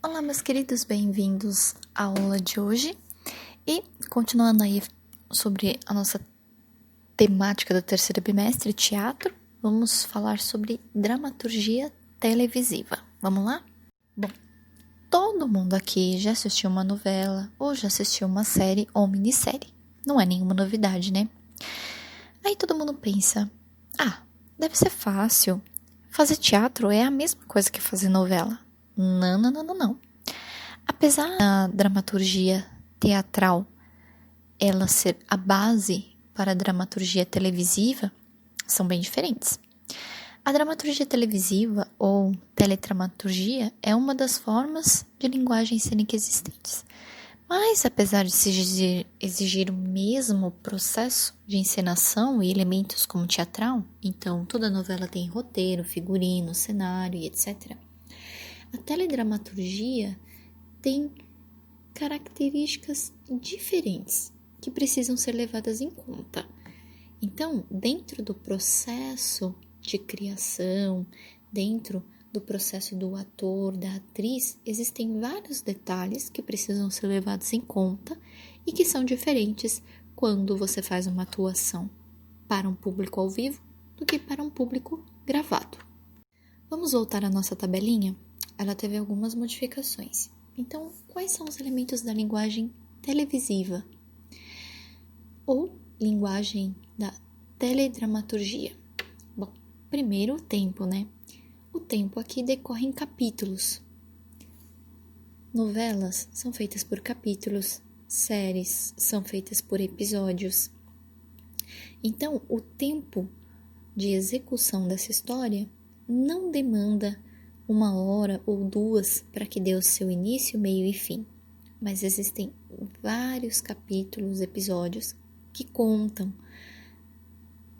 Olá, meus queridos, bem-vindos à aula de hoje. E continuando aí sobre a nossa temática do terceiro bimestre, teatro, vamos falar sobre dramaturgia televisiva. Vamos lá? Bom, todo mundo aqui já assistiu uma novela ou já assistiu uma série ou minissérie. Não é nenhuma novidade, né? Aí todo mundo pensa, deve ser fácil. Fazer teatro é a mesma coisa que fazer novela. Não. Apesar da dramaturgia teatral ela ser a base para a dramaturgia televisiva, são bem diferentes. A dramaturgia televisiva ou teledramaturgia é uma das formas de linguagem cênica existentes. Mas, apesar de se exigir o mesmo processo de encenação e elementos como teatral, então toda novela tem roteiro, figurino, cenário e etc., a teledramaturgia tem características diferentes que precisam ser levadas em conta. Então, dentro do processo de criação, dentro do processo do ator, da atriz, existem vários detalhes que precisam ser levados em conta e que são diferentes quando você faz uma atuação para um público ao vivo do que para um público gravado. Vamos voltar à nossa tabelinha? Ela teve algumas modificações. Então, quais são os elementos da linguagem televisiva ou linguagem da teledramaturgia? Bom, primeiro o tempo, né? O tempo aqui decorre em capítulos. Novelas são feitas por capítulos, séries são feitas por episódios. Então, o tempo de execução dessa história não demanda 1 hora ou 2 para que dê o seu início, meio e fim. Mas existem vários capítulos, episódios que contam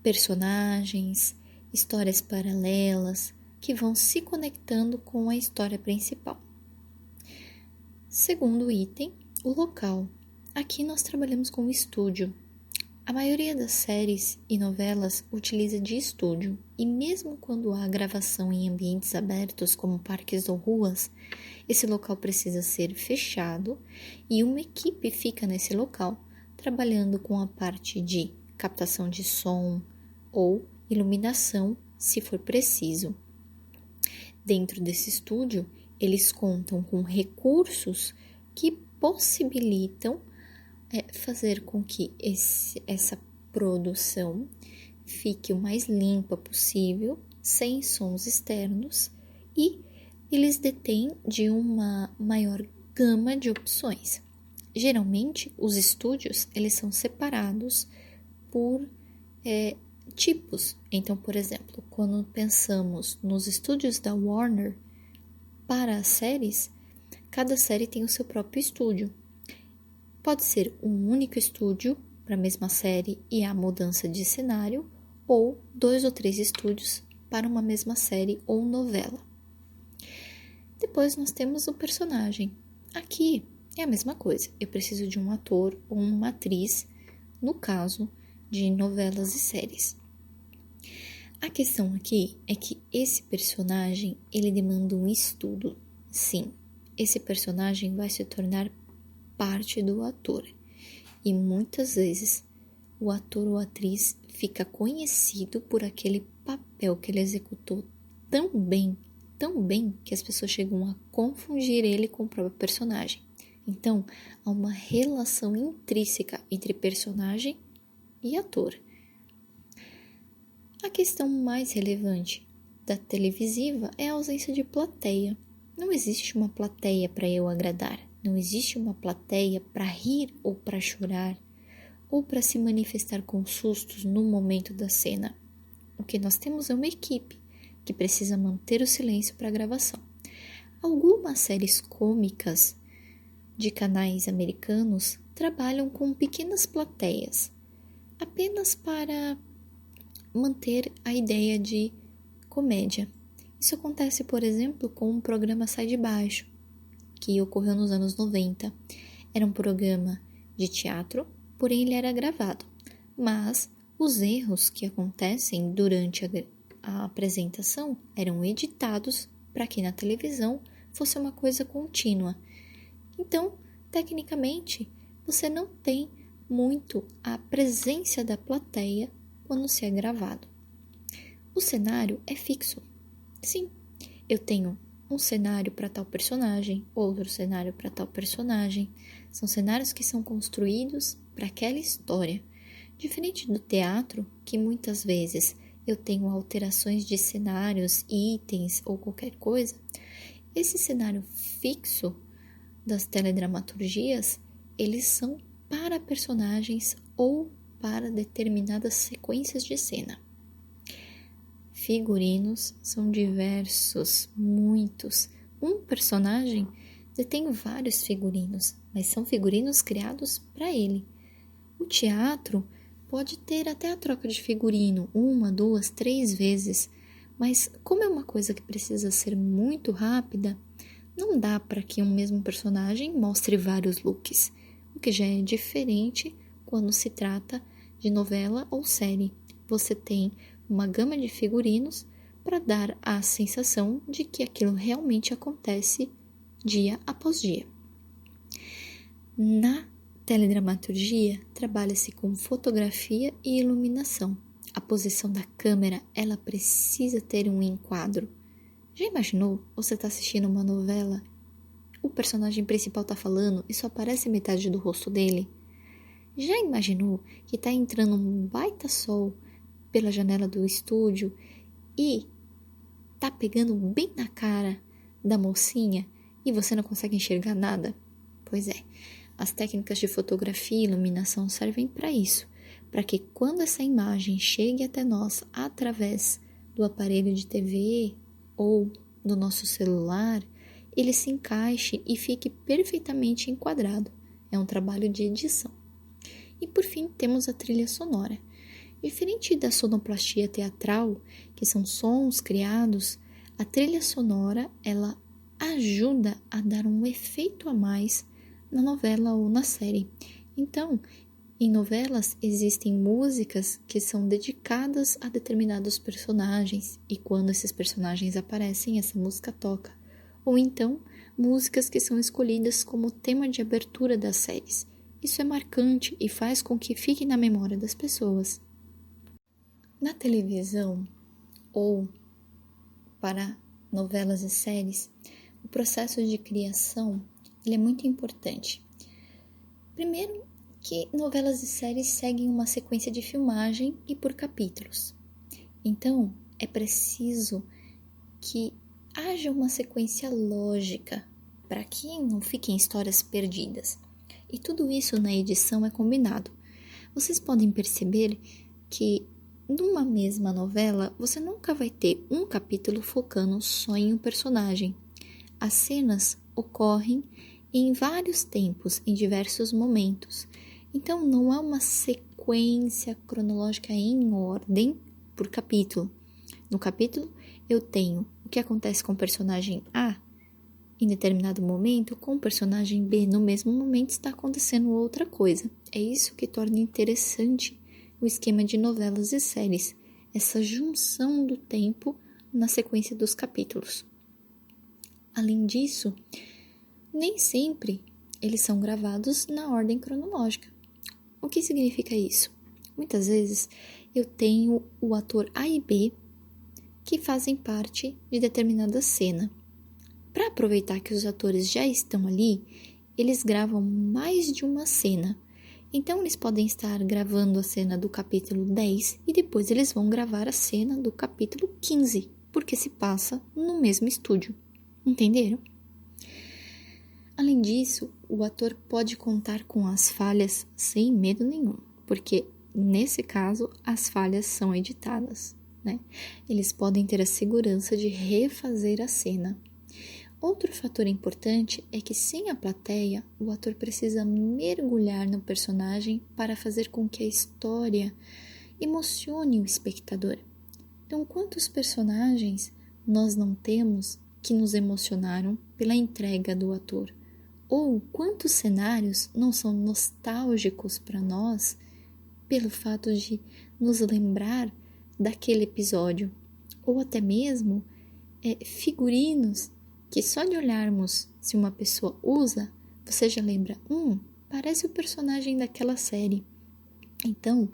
personagens, histórias paralelas que vão se conectando com a história principal. Segundo item, o local. Aqui nós trabalhamos com o estúdio. A maioria das séries e novelas utiliza de estúdio, e mesmo quando há gravação em ambientes abertos, como parques ou ruas, esse local precisa ser fechado e uma equipe fica nesse local, trabalhando com a parte de captação de som ou iluminação, se for preciso. Dentro desse estúdio, eles contam com recursos que possibilitam fazer com que essa produção fique o mais limpa possível, sem sons externos, e eles detêm de uma maior gama de opções. Geralmente, os estúdios eles são separados por tipos. Então, por exemplo, quando pensamos nos estúdios da Warner, para as séries, cada série tem o seu próprio estúdio. Pode ser um único estúdio para a mesma série e a mudança de cenário, ou 2 ou 3 estúdios para uma mesma série ou novela. Depois nós temos o personagem. Aqui é a mesma coisa. Eu preciso de um ator ou uma atriz, no caso de novelas e séries. A questão aqui é que esse personagem, ele demanda um estudo. Sim, esse personagem vai se tornar parte do ator, e muitas vezes o ator ou atriz fica conhecido por aquele papel que ele executou tão bem que as pessoas chegam a confundir ele com o próprio personagem. Então, há uma relação intrínseca entre personagem e ator. A questão mais relevante da televisiva é a ausência de plateia. Não existe uma plateia para eu agradar. Não existe uma plateia para rir ou para chorar, ou para se manifestar com sustos no momento da cena. O que nós temos é uma equipe que precisa manter o silêncio para a gravação. Algumas séries cômicas de canais americanos trabalham com pequenas plateias, apenas para manter a ideia de comédia. Isso acontece, por exemplo, com o programa Sai de Baixo, que ocorreu nos anos 90. Era um programa de teatro, porém ele era gravado. Mas os erros que acontecem durante a apresentação eram editados para que na televisão fosse uma coisa contínua. Então, tecnicamente, você não tem muito a presença da plateia quando se é gravado. O cenário é fixo. Sim, eu tenho um cenário para tal personagem, outro cenário para tal personagem. São cenários que são construídos para aquela história. Diferente do teatro, que muitas vezes eu tenho alterações de cenários, itens ou qualquer coisa, esse cenário fixo das teledramaturgias, eles são para personagens ou para determinadas sequências de cena. Figurinos são diversos, muitos. Um personagem detém vários figurinos, mas são figurinos criados para ele. O teatro pode ter até a troca de figurino 1, 2, 3 vezes, mas como é uma coisa que precisa ser muito rápida, não dá para que um mesmo personagem mostre vários looks, o que já é diferente quando se trata de novela ou série. Você tem uma gama de figurinos para dar a sensação de que aquilo realmente acontece dia após dia. Na teledramaturgia, trabalha-se com fotografia e iluminação. A posição da câmera, ela precisa ter um enquadro. Já imaginou? Você está assistindo uma novela, o personagem principal está falando e só aparece metade do rosto dele? Já imaginou que está entrando um baita sol pela janela do estúdio e tá pegando bem na cara da mocinha e você não consegue enxergar nada? Pois é, as técnicas de fotografia e iluminação servem para isso, para que quando essa imagem chegue até nós através do aparelho de TV ou do nosso celular, ele se encaixe e fique perfeitamente enquadrado. É um trabalho de edição. E por fim, temos a trilha sonora. Diferente da sonoplastia teatral, que são sons criados, a trilha sonora, ela ajuda a dar um efeito a mais na novela ou na série. Então, em novelas existem músicas que são dedicadas a determinados personagens e quando esses personagens aparecem, essa música toca. Ou então, músicas que são escolhidas como tema de abertura das séries. Isso é marcante e faz com que fique na memória das pessoas. Na televisão ou para novelas e séries, o processo de criação ele é muito importante. Primeiro, que novelas e séries seguem uma sequência de filmagem e por capítulos. Então, é preciso que haja uma sequência lógica para que não fiquem histórias perdidas. E tudo isso na edição é combinado. Vocês podem perceber que numa mesma novela, você nunca vai ter um capítulo focando só em um personagem. As cenas ocorrem em vários tempos, em diversos momentos. Então, não há uma sequência cronológica em ordem por capítulo. No capítulo, eu tenho o que acontece com o personagem A em determinado momento, com o personagem B no mesmo momento está acontecendo outra coisa. É isso que torna interessante o esquema de novelas e séries, essa junção do tempo na sequência dos capítulos. Além disso, nem sempre eles são gravados na ordem cronológica. O que significa isso? Muitas vezes eu tenho o ator A e B que fazem parte de determinada cena. Para aproveitar que os atores já estão ali, eles gravam mais de uma cena. Então, eles podem estar gravando a cena do capítulo 10 e depois eles vão gravar a cena do capítulo 15, porque se passa no mesmo estúdio. Entenderam? Além disso, o ator pode contar com as falhas sem medo nenhum, porque nesse caso as falhas são editadas, né? Eles podem ter a segurança de refazer a cena. Outro fator importante é que sem a plateia, o ator precisa mergulhar no personagem para fazer com que a história emocione o espectador. Então, quantos personagens nós não temos que nos emocionaram pela entrega do ator? Ou quantos cenários não são nostálgicos para nós pelo fato de nos lembrar daquele episódio? Ou até mesmo figurinos que só de olharmos se uma pessoa usa, você já lembra, parece o personagem daquela série. Então,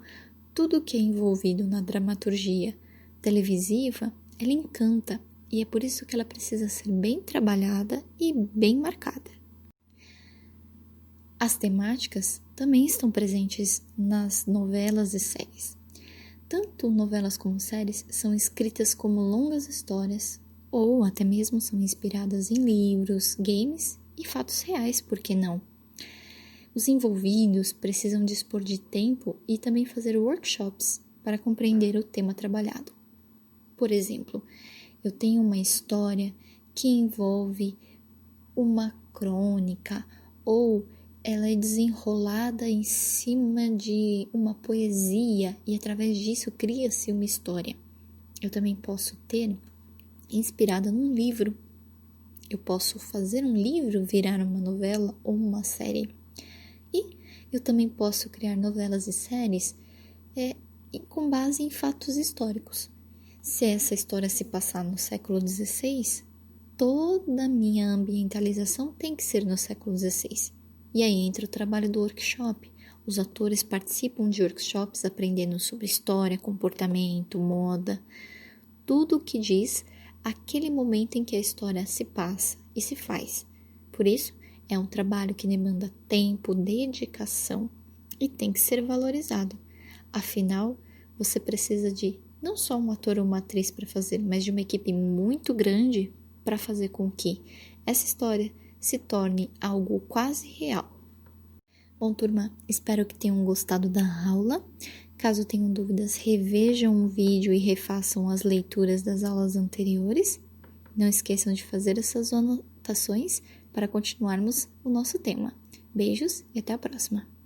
tudo que é envolvido na dramaturgia televisiva, ela encanta, e é por isso que ela precisa ser bem trabalhada e bem marcada. As temáticas também estão presentes nas novelas e séries. Tanto novelas como séries são escritas como longas histórias, ou até mesmo são inspiradas em livros, games e fatos reais, por que não? Os envolvidos precisam dispor de tempo e também fazer workshops para compreender o tema trabalhado. Por exemplo, eu tenho uma história que envolve uma crônica ou ela é desenrolada em cima de uma poesia e através disso cria-se uma história. Eu também posso ter inspirada num livro. Eu posso fazer um livro virar uma novela ou uma série. E eu também posso criar novelas e séries com base em fatos históricos. Se essa história se passar no século XVI, toda a minha ambientalização tem que ser no século XVI. E aí entra o trabalho do workshop. Os atores participam de workshops aprendendo sobre história, comportamento, moda, tudo o que diz aquele momento em que a história se passa e se faz. Por isso, é um trabalho que demanda tempo, dedicação e tem que ser valorizado. Afinal, você precisa de não só um ator ou uma atriz para fazer, mas de uma equipe muito grande para fazer com que essa história se torne algo quase real. Bom, turma, espero que tenham gostado da aula. Caso tenham dúvidas, revejam o vídeo e refaçam as leituras das aulas anteriores. Não esqueçam de fazer essas anotações para continuarmos o nosso tema. Beijos e até a próxima!